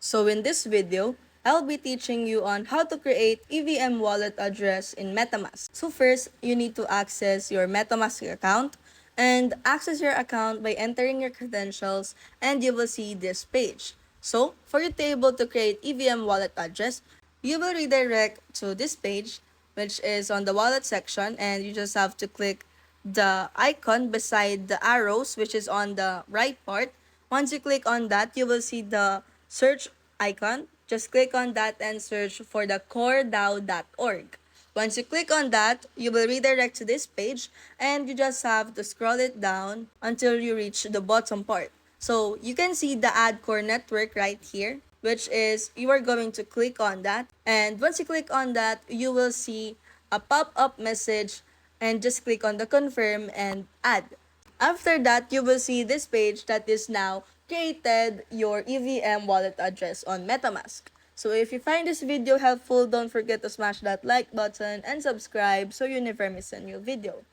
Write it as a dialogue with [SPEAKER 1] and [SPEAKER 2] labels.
[SPEAKER 1] So in this video, I'll be teaching you on how to create EVM wallet address in MetaMask. So first, you need to access your MetaMask account and access your account by entering your credentials and you will see this page. So for you to be able to create EVM wallet address, you will redirect to this page which is on the wallet section and you just have to click the icon beside the arrows which is on the right part. Once you click on that, you will see the search icon. Just click on that and search for the coredao.org. Once you click on that, you will redirect to this page and you just have to scroll it down until you reach the bottom part. So you can see the add core network right here, which is you are going to click on that. And once you click on that, you will see a pop-up message and just click on the confirm and add. After that, you will see this page that is now created your EVM wallet address on MetaMask. So if you find this video helpful, don't forget to smash that like button and subscribe so you never miss a new video.